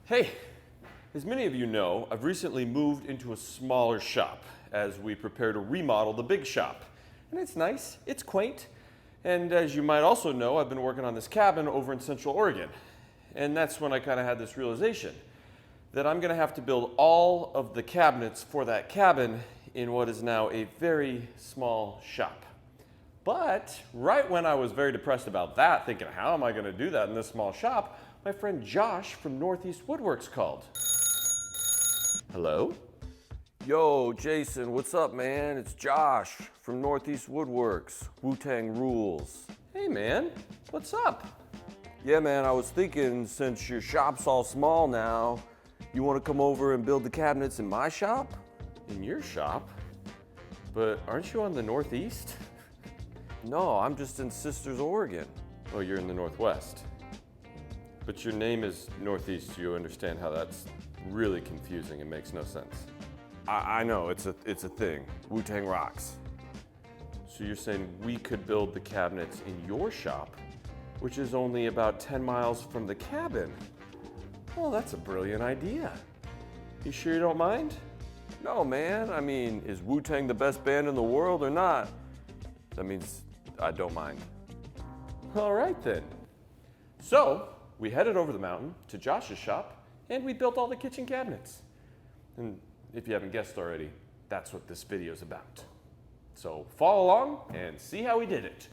Hey, as many of you know, I've recently moved into a smaller shop as we prepare to remodel the big shop. And it's nice, it's quaint, and as you might also know, I've been working on this cabin over in Central Oregon. And that's when I kind of had this realization that I'm gonna have to build all of the cabinets for that cabin in what is now a very small shop. But right when I was very depressed about that, thinking, how am I gonna do that in this small shop? My friend Josh from Northeast Woodworks called. Hello? Yo, Jason, what's up, man? It's Josh from Northeast Woodworks. Wu-Tang rules. Hey, man, what's up? Yeah, man, I was thinking since your shop's all small now, you want to come over and build the cabinets in my shop? In your shop? But aren't you on the Northeast? No, I'm just in Sisters, Oregon. Oh, you're in the Northwest. But your name is Northeast, so you understand how that's really confusing and makes no sense. I know, it's a thing. Wu-Tang rocks. So you're saying we could build the cabinets in your shop, which is only about 10 miles from the cabin? Well, that's a brilliant idea. You sure you don't mind? No, man. I mean, is Wu-Tang the best band in the world or not? That means I don't mind. All right, then. So, we headed over the mountain to Josh's shop, and we built all the kitchen cabinets. And if you haven't guessed already, that's what this video is about. So follow along and see how we did it.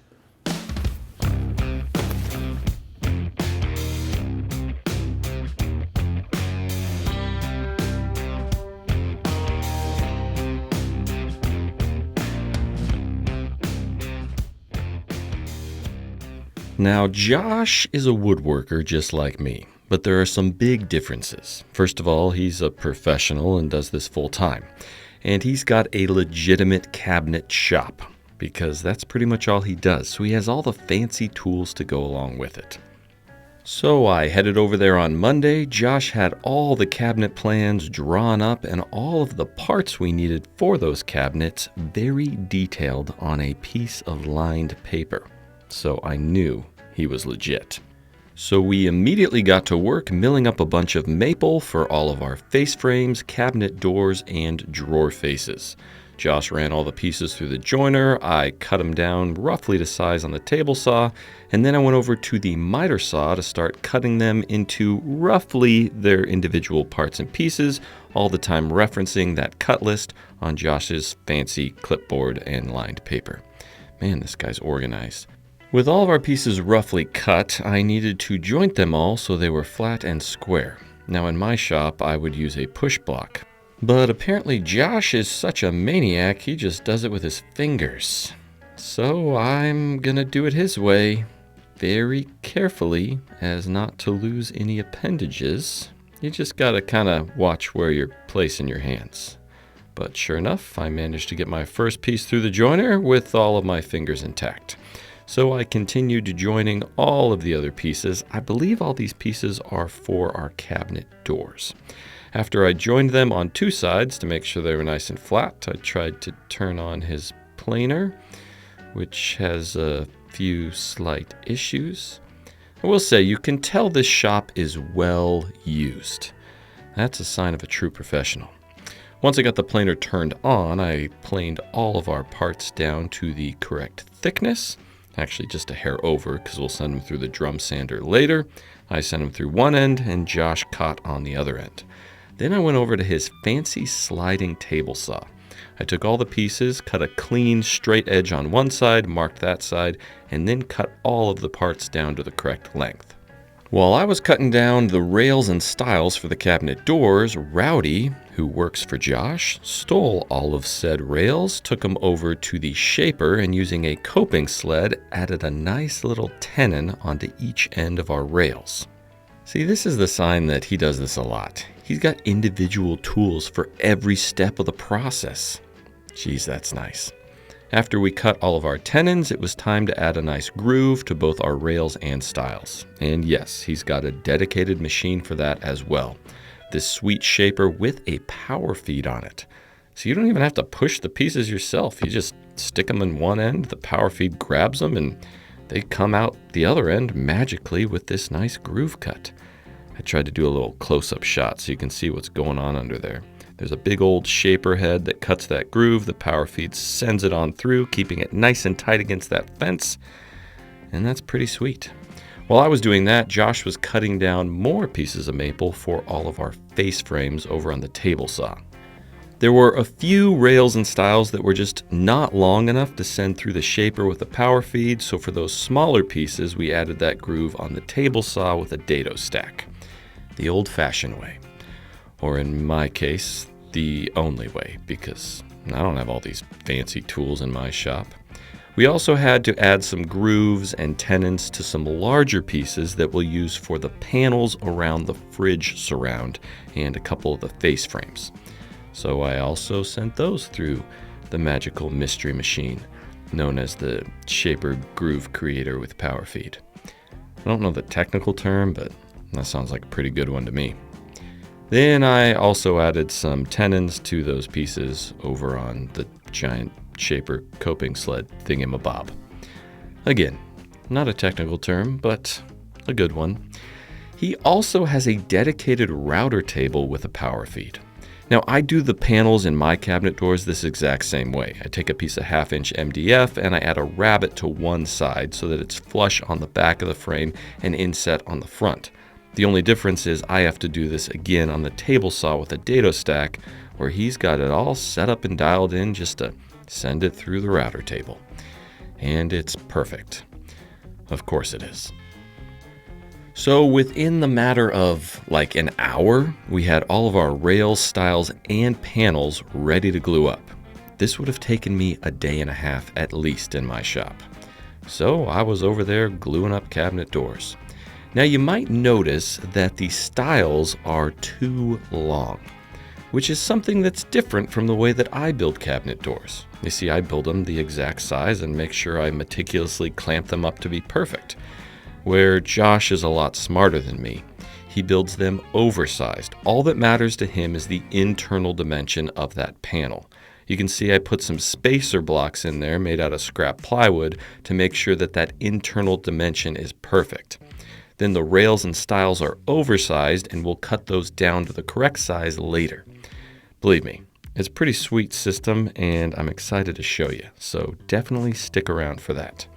Now, Josh is a woodworker just like me, but there are some big differences. First of all, he's a professional and does this full time. And he's got a legitimate cabinet shop, because that's pretty much all he does. So he has all the fancy tools to go along with it. So I headed over there on Monday. Josh had all the cabinet plans drawn up and all of the parts we needed for those cabinets very detailed on a piece of lined paper. So I knew he was legit. So we immediately got to work milling up a bunch of maple for all of our face frames, cabinet doors, and drawer faces. Josh ran all the pieces through the joiner. I cut them down roughly to size on the table saw, and then I went over to the miter saw to start cutting them into roughly their individual parts and pieces, all the time referencing that cut list on Josh's fancy clipboard and lined paper. Man, this guy's organized. With all of our pieces roughly cut, I needed to joint them all so they were flat and square. Now in my shop, I would use a push block. But apparently Josh is such a maniac, he just does it with his fingers. So I'm gonna do it his way, very carefully, as not to lose any appendages. You just gotta kinda watch where you're placing your hands. But sure enough, I managed to get my first piece through the joiner with all of my fingers intact. So I continued joining all of the other pieces. I believe all these pieces are for our cabinet doors. After I joined them on two sides to make sure they were nice and flat, I tried to turn on his planer, which has a few slight issues. I will say, you can tell this shop is well used. That's a sign of a true professional. Once I got the planer turned on, I planed all of our parts down to the correct thickness. Actually just a hair over, because we'll send them through the drum sander later. I sent them through one end and Josh caught on the other end. Then I went over to his fancy sliding table saw. I took all the pieces, cut a clean straight edge on one side, marked that side, and then cut all of the parts down to the correct length. While I was cutting down the rails and stiles for the cabinet doors, Rowdy, who works for Josh, stole all of said rails, took them over to the shaper, and using a coping sled, added a nice little tenon onto each end of our rails. See, this is the sign that he does this a lot. He's got individual tools for every step of the process. Geez, that's nice. After we cut all of our tenons, it was time to add a nice groove to both our rails and stiles. And yes, he's got a dedicated machine for that as well. This sweet shaper with a power feed on it. So you don't even have to push the pieces yourself. You just stick them in one end, the power feed grabs them, and they come out the other end magically with this nice groove cut. I tried to do a little close-up shot so you can see what's going on under there. There's a big old shaper head that cuts that groove. The power feed sends it on through, keeping it nice and tight against that fence. And that's pretty sweet. While I was doing that, Josh was cutting down more pieces of maple for all of our face frames over on the table saw. There were a few rails and stiles that were just not long enough to send through the shaper with the power feed, so for those smaller pieces, we added that groove on the table saw with a dado stack. The old-fashioned way. Or in my case, the only way, because I don't have all these fancy tools in my shop. We also had to add some grooves and tenons to some larger pieces that we'll use for the panels around the fridge surround and a couple of the face frames. So I also sent those through the magical mystery machine known as the Shaper Groove Creator with Power Feed. I don't know the technical term, but that sounds like a pretty good one to me. Then I also added some tenons to those pieces over on the giant Shaper coping sled thingamabob. Again, not a technical term, but a good one. He also has a dedicated router table with a power feed. Now, I do the panels in my cabinet doors this exact same way. I take a piece of 1/2-inch MDF and I add a rabbet to one side so that it's flush on the back of the frame and inset on the front. The only difference is I have to do this again on the table saw with a dado stack, where he's got it all set up and dialed in just to send it through the router table. And it's perfect. Of course it is. So within the matter of like an hour, we had all of our rails, stiles, and panels ready to glue up. This would have taken me a day and a half at least in my shop. So I was over there gluing up cabinet doors. Now you might notice that the stiles are too long, which is something that's different from the way that I build cabinet doors. You see, I build them the exact size and make sure I meticulously clamp them up to be perfect. Where Josh is a lot smarter than me. He builds them oversized. All that matters to him is the internal dimension of that panel. You can see I put some spacer blocks in there made out of scrap plywood to make sure that that internal dimension is perfect. Then the rails and stiles are oversized and we'll cut those down to the correct size later. Believe me, it's a pretty sweet system and I'm excited to show you, so definitely stick around for that.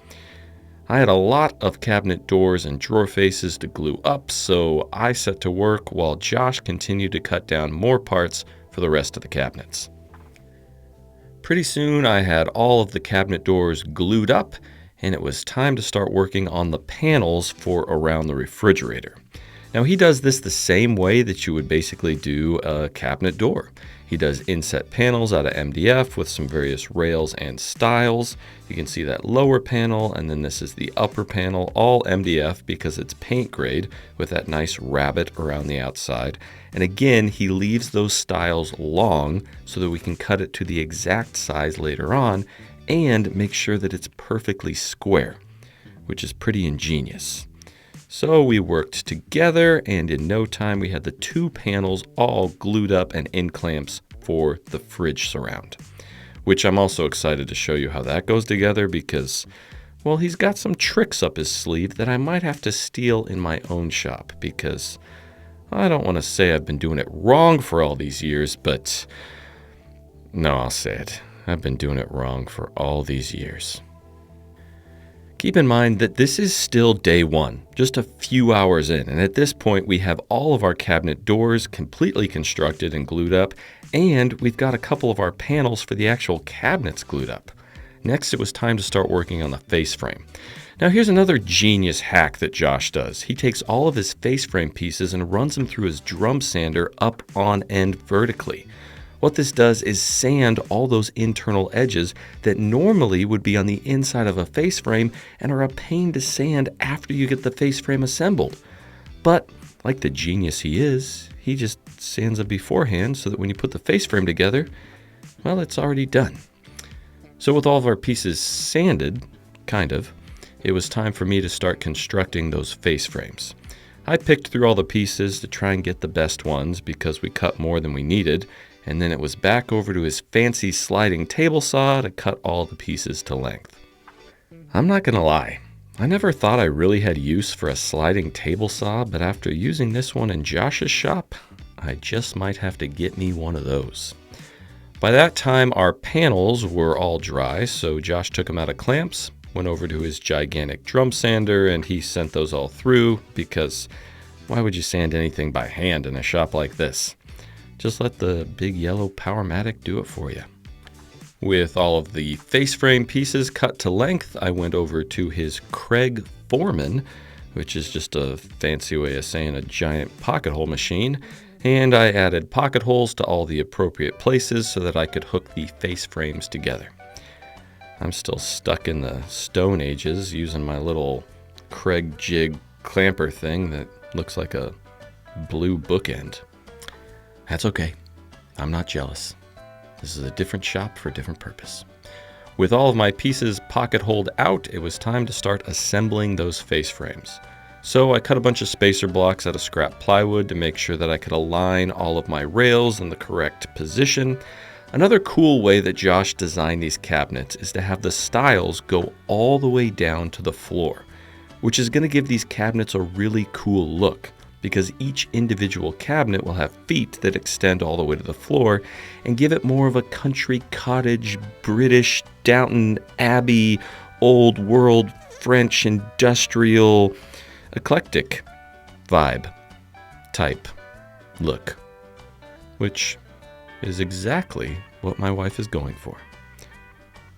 I had a lot of cabinet doors and drawer faces to glue up, so I set to work while Josh continued to cut down more parts for the rest of the cabinets. Pretty soon I had all of the cabinet doors glued up, and it was time to start working on the panels for around the refrigerator. Now he does this the same way that you would basically do a cabinet door. He does inset panels out of MDF with some various rails and stiles. You can see that lower panel, and then this is the upper panel, all MDF because it's paint grade with that nice rabbet around the outside. And again, he leaves those stiles long so that we can cut it to the exact size later on and make sure that it's perfectly square, which is pretty ingenious. So we worked together, and in no time we had the two panels all glued up and in clamps for the fridge surround, which I'm also excited to show you how that goes together because, well, he's got some tricks up his sleeve that I might have to steal in my own shop because I don't want to say I've been doing it wrong for all these years, but no, I'll say it. I've been doing it wrong for all these years. Keep in mind that this is still day one, just a few hours in, and at this point we have all of our cabinet doors completely constructed and glued up, and we've got a couple of our panels for the actual cabinets glued up. Next, it was time to start working on the face frame. Now here's another genius hack that Josh does. He takes all of his face frame pieces and runs them through his drum sander up on end vertically. What this does is sand all those internal edges that normally would be on the inside of a face frame and are a pain to sand after you get the face frame assembled. But like the genius he is, he just sands them beforehand so that when you put the face frame together, well, it's already done. So with all of our pieces sanded, kind of, it was time for me to start constructing those face frames. I picked through all the pieces to try and get the best ones because we cut more than we needed, and then it was back over to his fancy sliding table saw to cut all the pieces to length. I'm not gonna lie, I never thought I really had use for a sliding table saw, but after using this one in Josh's shop, I just might have to get me one of those. By that time, our panels were all dry, so Josh took them out of clamps, went over to his gigantic drum sander, and he sent those all through because why would you sand anything by hand in a shop like this? Just let the big yellow Powermatic do it for you. With all of the face frame pieces cut to length, I went over to his Craig Foreman, which is just a fancy way of saying a giant pocket hole machine, and I added pocket holes to all the appropriate places so that I could hook the face frames together. I'm still stuck in the Stone Ages using my little Craig jig clamper thing that looks like a blue bookend. That's okay. I'm not jealous. This is a different shop for a different purpose. With all of my pieces pocket holed out, it was time to start assembling those face frames. So I cut a bunch of spacer blocks out of scrap plywood to make sure that I could align all of my rails in the correct position. Another cool way that Josh designed these cabinets is to have the stiles go all the way down to the floor, which is going to give these cabinets a really cool look because each individual cabinet will have feet that extend all the way to the floor and give it more of a country cottage, British, Downton Abbey, old world, French, industrial, eclectic vibe, type, look, which is exactly what my wife is going for.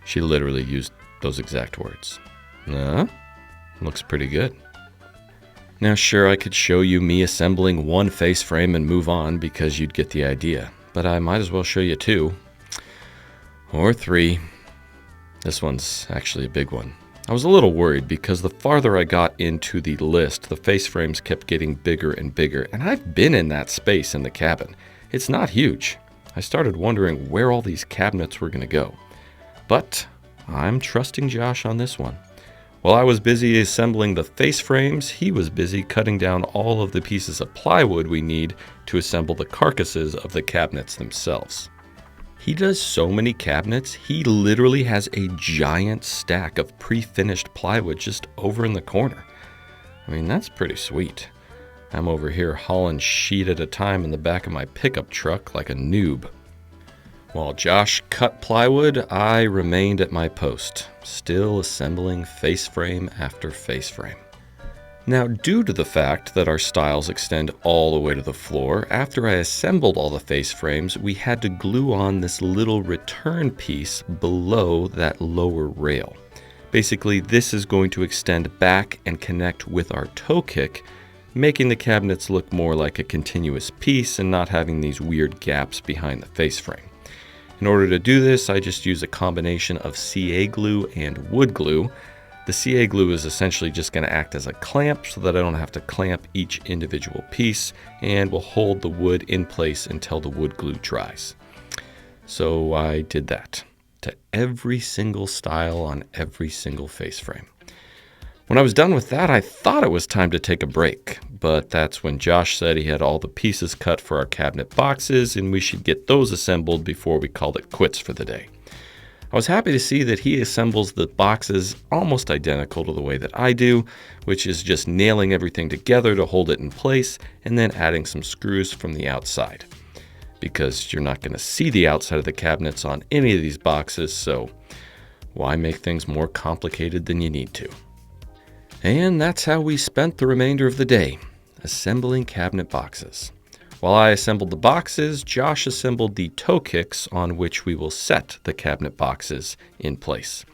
She literally used those exact words. Looks pretty good. Now sure, I could show you me assembling one face frame and move on because you'd get the idea, but I might as well show you two or three. This one's actually a big one. I was a little worried because the farther I got into the list, the face frames kept getting bigger and bigger, and I've been in that space in the cabin. It's not huge. I started wondering where all these cabinets were going to go. But I'm trusting Josh on this one. While I was busy assembling the face frames, he was busy cutting down all of the pieces of plywood we need to assemble the carcasses of the cabinets themselves. He does so many cabinets, he literally has a giant stack of pre-finished plywood just over in the corner. I mean, that's pretty sweet. I'm over here hauling sheet at a time in the back of my pickup truck like a noob. While Josh cut plywood, I remained at my post, still assembling face frame after face frame. Now, due to the fact that our stiles extend all the way to the floor, after I assembled all the face frames, we had to glue on this little return piece below that lower rail. Basically, this is going to extend back and connect with our toe kick, making the cabinets look more like a continuous piece and not having these weird gaps behind the face frame. In order to do this, I just use a combination of CA glue and wood glue. The CA glue is essentially just going to act as a clamp so that I don't have to clamp each individual piece and will hold the wood in place until the wood glue dries. So I did that to every single style on every single face frame. When I was done with that, I thought it was time to take a break, but that's when Josh said he had all the pieces cut for our cabinet boxes and we should get those assembled before we called it quits for the day. I was happy to see that he assembles the boxes almost identical to the way that I do, which is just nailing everything together to hold it in place and then adding some screws from the outside. Because you're not going to see the outside of the cabinets on any of these boxes, so why make things more complicated than you need to? And that's how we spent the remainder of the day, assembling cabinet boxes. While I assembled the boxes, Josh assembled the toe kicks on which we will set the cabinet boxes in place,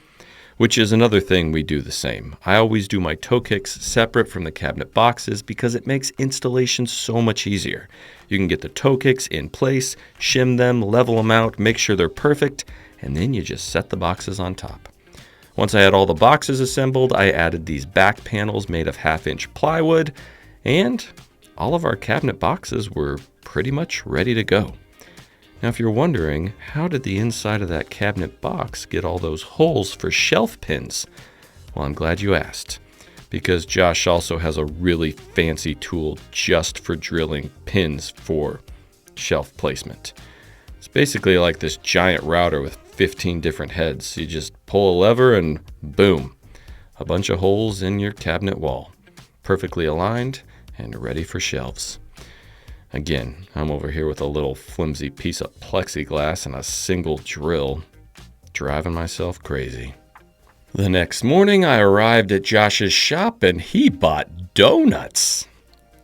which is another thing we do the same. I always do my toe kicks separate from the cabinet boxes because it makes installation so much easier. You can get the toe kicks in place, shim them, level them out, make sure they're perfect, and then you just set the boxes on top. Once I had all the boxes assembled, I added these back panels made of 1/2-inch plywood, and all of our cabinet boxes were pretty much ready to go. Now, if you're wondering, how did the inside of that cabinet box get all those holes for shelf pins? Well, I'm glad you asked, because Josh also has a really fancy tool just for drilling pins for shelf placement. It's basically like this giant router with 15 different heads. You just pull a lever and boom, A bunch of holes in your cabinet wall, perfectly aligned and ready for shelves. Again, I'm over here with a little flimsy piece of plexiglass and a single drill, driving myself crazy. The next morning, I arrived at Josh's shop and he bought donuts.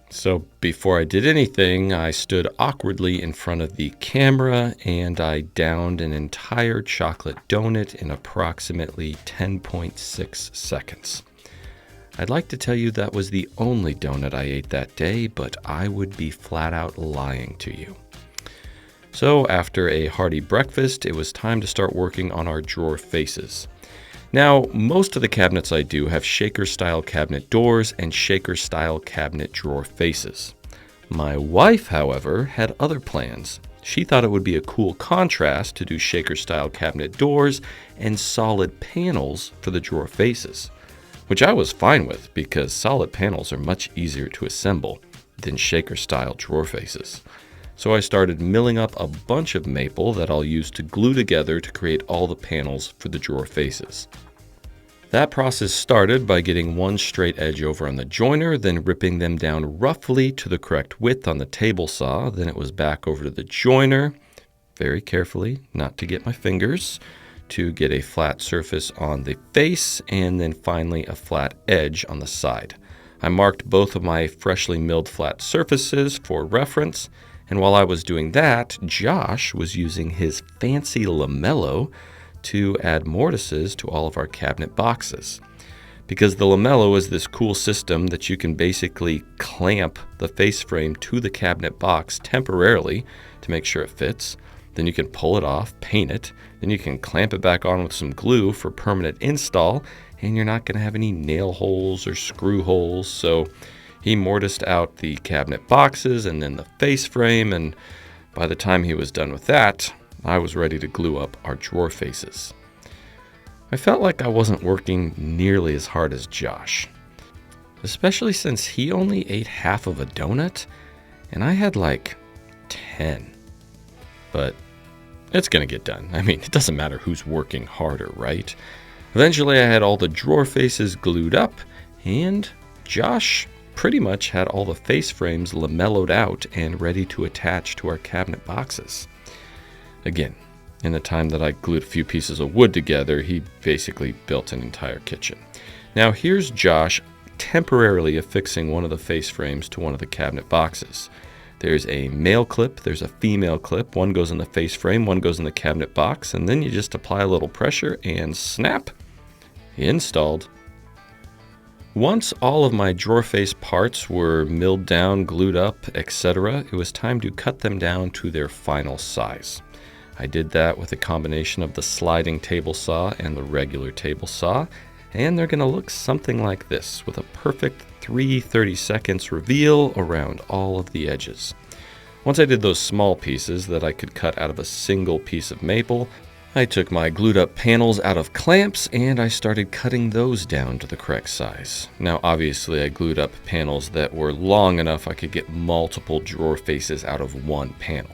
So before I did anything, I stood awkwardly in front of the camera and I downed an entire chocolate donut in approximately 10.6 seconds. I'd like to tell you that was the only donut I ate that day, but I would be flat out lying to you. So after a hearty breakfast, it was time to start working on our drawer faces. Now, most of the cabinets I do have shaker-style cabinet doors and shaker-style cabinet drawer faces. My wife, however, had other plans. She thought it would be a cool contrast to do shaker-style cabinet doors and solid panels for the drawer faces, which I was fine with because solid panels are much easier to assemble than shaker-style drawer faces. So I started milling up a bunch of maple that I'll use to glue together to create all the panels for the drawer faces. That process started by getting one straight edge over on the joiner, then ripping them down roughly to the correct width on the table saw. Then it was back over to the joiner, very carefully, not to get my fingers, to get a flat surface on the face, and then finally a flat edge on the side. I marked both of my freshly milled flat surfaces for reference, and while I was doing that, Josh was using his fancy lamello to add mortises to all of our cabinet boxes. Because the lamello is this cool system that you can basically clamp the face frame to the cabinet box temporarily to make sure it fits. Then you can pull it off, paint it, then you can clamp it back on with some glue for permanent install, and you're not going to have any nail holes or screw holes. So he mortised out the cabinet boxes and then the face frame, and by the time he was done with that, I was ready to glue up our drawer faces. I felt like I wasn't working nearly as hard as Josh, especially since he only ate half of a donut and I had like 10. But it's gonna get done. I mean, it doesn't matter who's working harder, right? Eventually I had all the drawer faces glued up and Josh pretty much had all the face frames lamelloed out and ready to attach to our cabinet boxes. Again, in the time that I glued a few pieces of wood together, he basically built an entire kitchen. Now here's Josh temporarily affixing one of the face frames to one of the cabinet boxes. There's a male clip, there's a female clip. One goes in the face frame, one goes in the cabinet box, and then you just apply a little pressure and snap, installed. Once all of my drawer face parts were milled down, glued up, etc., it was time to cut them down to their final size. I did that with a combination of the sliding table saw and the regular table saw, and they're going to look something like this, with a perfect 3/30 seconds reveal around all of the edges. Once I did those small pieces that I could cut out of a single piece of maple, I took my glued up panels out of clamps and I started cutting those down to the correct size. Now obviously I glued up panels that were long enough I could get multiple drawer faces out of one panel.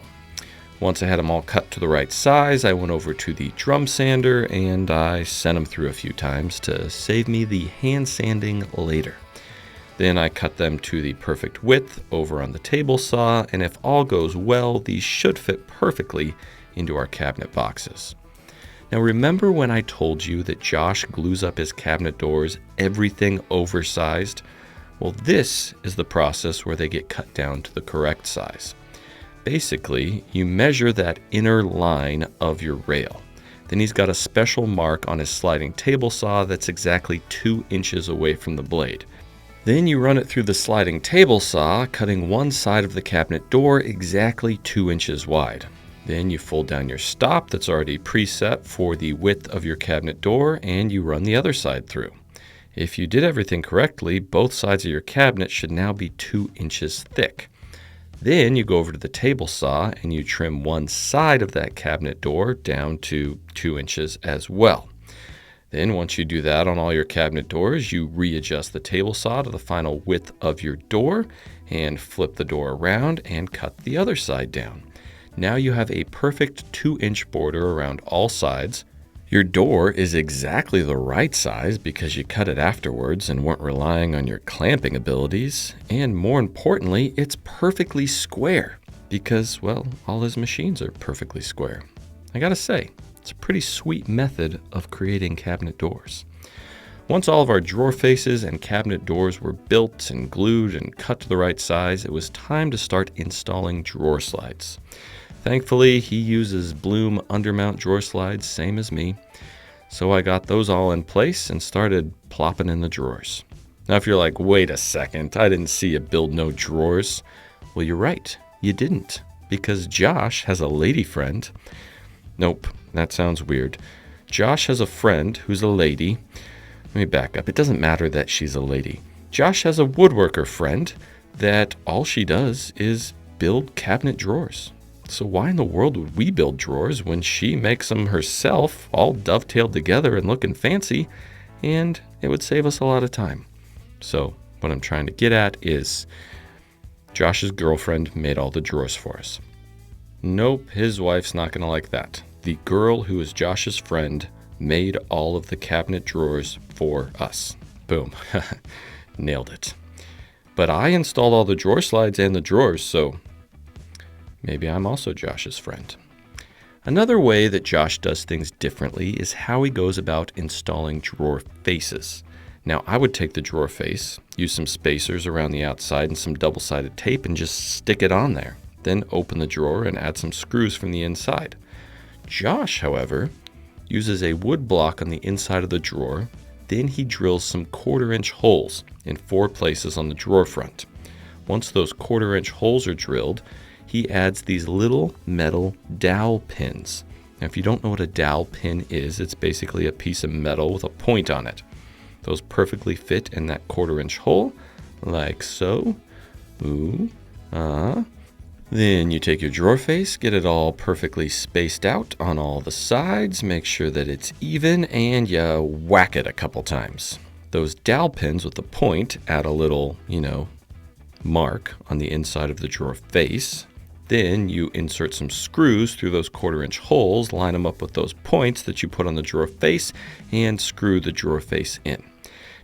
Once I had them all cut to the right size, I went over to the drum sander and I sent them through a few times to save me the hand sanding later. Then I cut them to the perfect width over on the table saw, and if all goes well, these should fit perfectly into our cabinet boxes. Now remember when I told you that Josh glues up his cabinet doors everything oversized? Well, this is the process where they get cut down to the correct size. Basically, you measure that inner line of your rail. Then he's got a special mark on his sliding table saw that's exactly 2 inches away from the blade. Then you run it through the sliding table saw, cutting one side of the cabinet door exactly 2 inches wide. Then you fold down your stop that's already preset for the width of your cabinet door, and you run the other side through. If you did everything correctly, both sides of your cabinet should now be 2 inches thick. Then you go over to the table saw and you trim one side of that cabinet door down to 2 inches as well. Then once you do that on all your cabinet doors, you readjust the table saw to the final width of your door and flip the door around and cut the other side down. Now you have a perfect 2-inch border around all sides. Your door is exactly the right size because you cut it afterwards and weren't relying on your clamping abilities. And more importantly, it's perfectly square because, well, all his machines are perfectly square. I gotta say, it's a pretty sweet method of creating cabinet doors. Once all of our drawer faces and cabinet doors were built and glued and cut to the right size, it was time to start installing drawer slides. Thankfully, he uses Bloom undermount drawer slides, same as me. So I got those all in place and started plopping in the drawers. Now if you're like, wait a second, I didn't see you build no drawers. Well, you're right, you didn't, because Josh has a lady friend. Nope, that sounds weird. Josh has a friend who's a lady. Let me back up, it doesn't matter that she's a lady. Josh has a woodworker friend that all she does is build cabinet drawers. So why in the world would we build drawers when she makes them herself, all dovetailed together and looking fancy, and it would save us a lot of time? So what I'm trying to get at is Josh's girlfriend made all the drawers for us. Nope, his wife's not going to like that. The girl who is Josh's friend made all of the cabinet drawers for us. Boom. Nailed it. But I installed all the drawer slides and the drawers, so maybe I'm also Josh's friend. Another way that Josh does things differently is how he goes about installing drawer faces. Now, I would take the drawer face, use some spacers around the outside and some double-sided tape and just stick it on there. Then open the drawer and add some screws from the inside. Josh, however, uses a wood block on the inside of the drawer. Then he drills some 1/4-inch holes in 4 places on the drawer front. Once those 1/4-inch holes are drilled, he adds these little metal dowel pins. Now, if you don't know what a dowel pin is, it's basically a piece of metal with a point on it. Those perfectly fit in that 1/4-inch hole, like so. Ooh, Then you take your drawer face, get it all perfectly spaced out on all the sides, make sure that it's even, and you whack it a couple times. Those dowel pins with the point add a little, mark on the inside of the drawer face. Then you insert some screws through those 1/4-inch holes, line them up with those points that you put on the drawer face, and screw the drawer face in.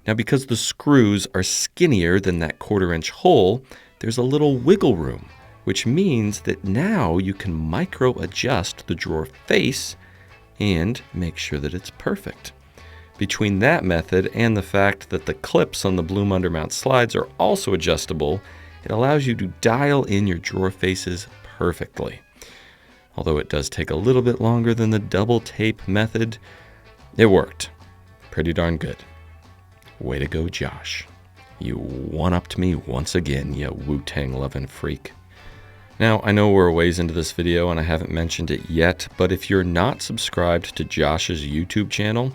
Now, because the screws are skinnier than that 1/4-inch hole, there's a little wiggle room, which means that now you can micro adjust the drawer face and make sure that it's perfect. Between that method and the fact that the clips on the Bloom undermount slides are also adjustable, it allows you to dial in your drawer faces perfectly. Although it does take a little bit longer than the double tape method, it worked pretty darn good. Way to go, Josh. You one-upped me once again, you Wu-Tang loving freak. Now, I know we're a ways into this video and I haven't mentioned it yet, but if you're not subscribed to Josh's YouTube channel,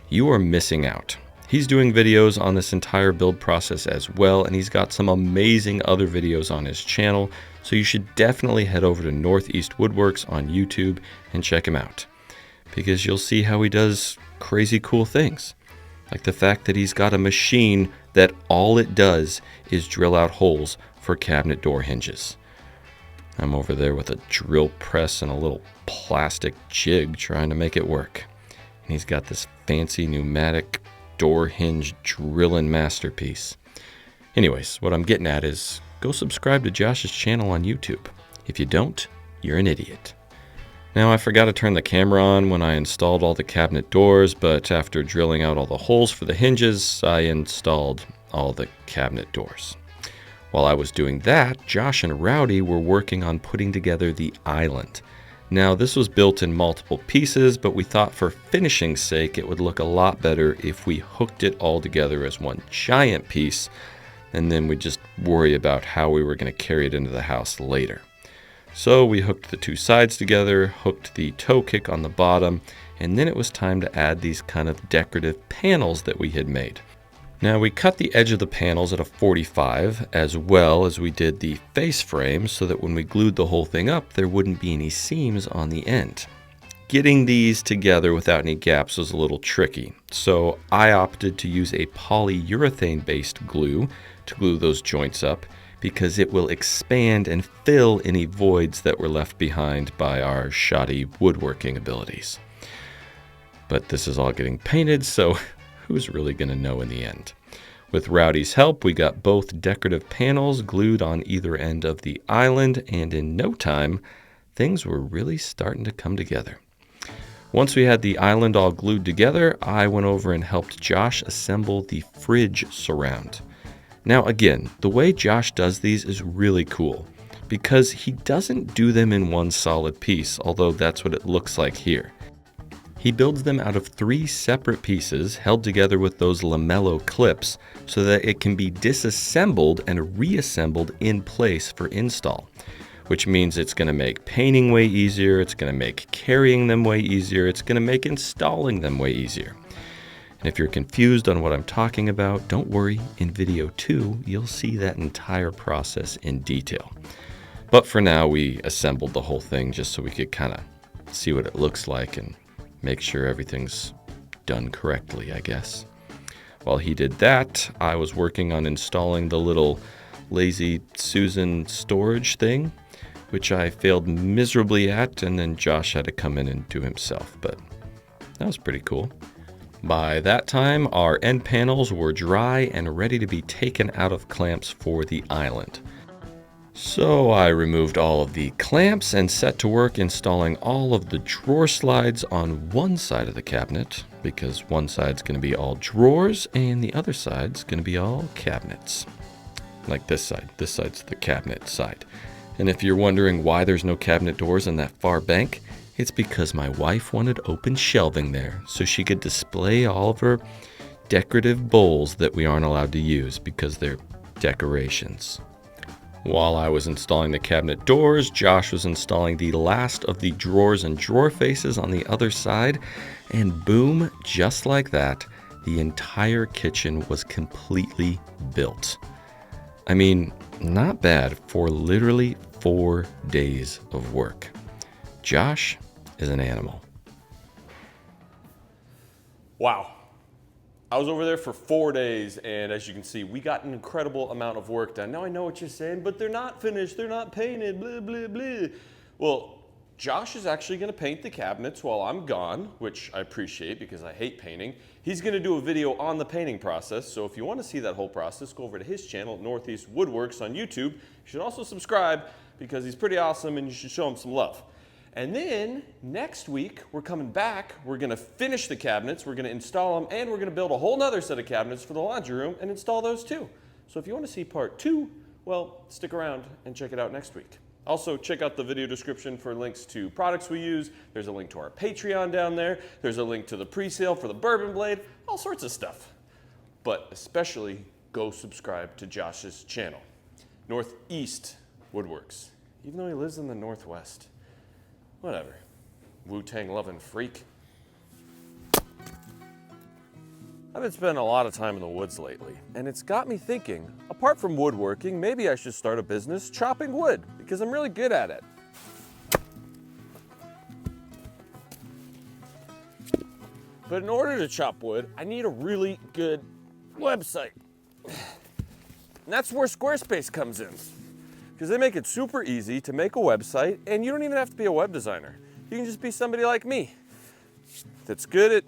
you are missing out. He's doing videos on this entire build process as well, and he's got some amazing other videos on his channel, so you should definitely head over to Northeast Woodworks on YouTube and check him out, because you'll see how he does crazy cool things. Like the fact that he's got a machine that all it does is drill out holes for cabinet door hinges. I'm over there with a drill press and a little plastic jig trying to make it work. And he's got this fancy pneumatic door hinge drilling masterpiece. Anyways, what I'm getting at is go subscribe to Josh's channel on YouTube. If you don't, you're an idiot. Now, I forgot to turn the camera on when I installed all the cabinet doors, but after drilling out all the holes for the hinges, I installed all the cabinet doors. While I was doing that, Josh and Rowdy were working on putting together the island. Now, this was built in multiple pieces, but we thought for finishing's sake it would look a lot better if we hooked it all together as one giant piece, and then we'd just worry about how we were going to carry it into the house later. So we hooked the 2 sides together, hooked the toe kick on the bottom, and then it was time to add these kind of decorative panels that we had made. Now, we cut the edge of the panels at a 45 as well as we did the face frame so that when we glued the whole thing up, there wouldn't be any seams on the end. Getting these together without any gaps was a little tricky, so I opted to use a polyurethane-based glue to glue those joints up because it will expand and fill any voids that were left behind by our shoddy woodworking abilities. But this is all getting painted, so who's really going to know in the end? With Rowdy's help, we got both decorative panels glued on either end of the island, and in no time, things were really starting to come together. Once we had the island all glued together, I went over and helped Josh assemble the fridge surround. Now again, the way Josh does these is really cool because he doesn't do them in one solid piece, although that's what it looks like here. He builds them out of 3 separate pieces held together with those lamello clips so that it can be disassembled and reassembled in place for install, which means it's going to make painting way easier, it's going to make carrying them way easier, it's going to make installing them way easier. And if you're confused on what I'm talking about, don't worry, in video 2, you'll see that entire process in detail. But for now, we assembled the whole thing just so we could kind of see what it looks like and make sure everything's done correctly, I guess. While he did that, I was working on installing the little Lazy Susan storage thing, which I failed miserably at, and then Josh had to come in and do himself, but that was pretty cool. By that time, our end panels were dry and ready to be taken out of clamps for the island. So I removed all of the clamps and set to work installing all of the drawer slides on one side of the cabinet, because one side's going to be all drawers and the other side's going to be all cabinets. Like this side's the cabinet side. And if you're wondering why there's no cabinet doors in that far bank, it's because my wife wanted open shelving there so she could display all of her decorative bowls that we aren't allowed to use because they're decorations. While I was installing the cabinet doors, Josh was installing the last of the drawers and drawer faces on the other side, and boom, just like that, the entire kitchen was completely built. I mean, not bad for literally 4 days of work. Josh is an animal. Wow. I was over there for 4 days, and as you can see, we got an incredible amount of work done. Now I know what you're saying, but they're not finished, they're not painted, blah, blah, blah. Well, Josh is actually gonna paint the cabinets while I'm gone, which I appreciate because I hate painting. He's gonna do a video on the painting process, so if you wanna see that whole process, go over to his channel, Northeast Woodworks on YouTube. You should also subscribe because he's pretty awesome and you should show him some love. And then next week, we're coming back, we're gonna finish the cabinets, we're gonna install them, and we're gonna build a whole nother set of cabinets for the laundry room and install those too. So if you wanna see part 2, well, stick around and check it out next week. Also, check out the video description for links to products we use. There's a link to our Patreon down there. There's a link to the pre-sale for the Bourbon blade, all sorts of stuff. But especially, go subscribe to Josh's channel, Northeast Woodworks, even though he lives in the Northwest. Whatever. Wu-Tang loving freak. I've been spending a lot of time in the woods lately, and it's got me thinking, apart from woodworking, maybe I should start a business chopping wood, because I'm really good at it. But in order to chop wood, I need a really good website. And that's where Squarespace comes in. Because they make it super easy to make a website, and you don't even have to be a web designer. You can just be somebody like me that's good at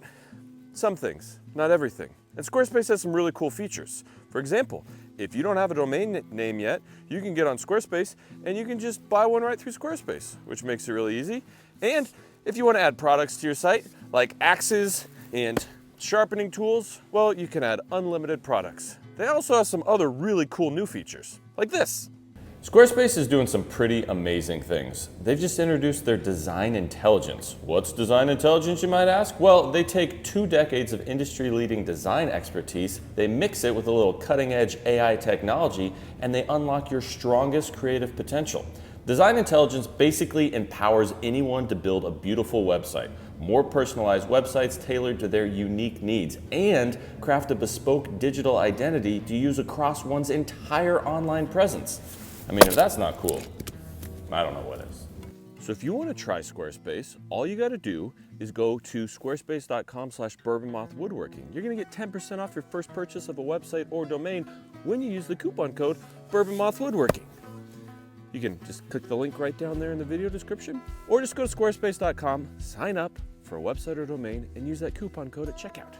some things, not everything. And Squarespace has some really cool features. For example, if you don't have a domain name yet, you can get on Squarespace and you can just buy one right through Squarespace, which makes it really easy. And if you want to add products to your site, like axes and sharpening tools, well, you can add unlimited products. They also have some other really cool new features, like this. Squarespace is doing some pretty amazing things. They've just introduced their design intelligence. What's design intelligence, you might ask? Well, they take 2 decades of industry-leading design expertise, they mix it with a little cutting-edge AI technology, and they unlock your strongest creative potential. Design intelligence basically empowers anyone to build a beautiful website, more personalized websites tailored to their unique needs, and craft a bespoke digital identity to use across one's entire online presence. I mean, if that's not cool, I don't know what is. So if you want to try Squarespace, all you got to do is go to squarespace.com/BourbonMothWoodworking. You're going to get 10% off your first purchase of a website or domain when you use the coupon code BourbonMothWoodworking. You can just click the link right down there in the video description, or just go to squarespace.com, sign up, for a website or domain and use that coupon code at checkout.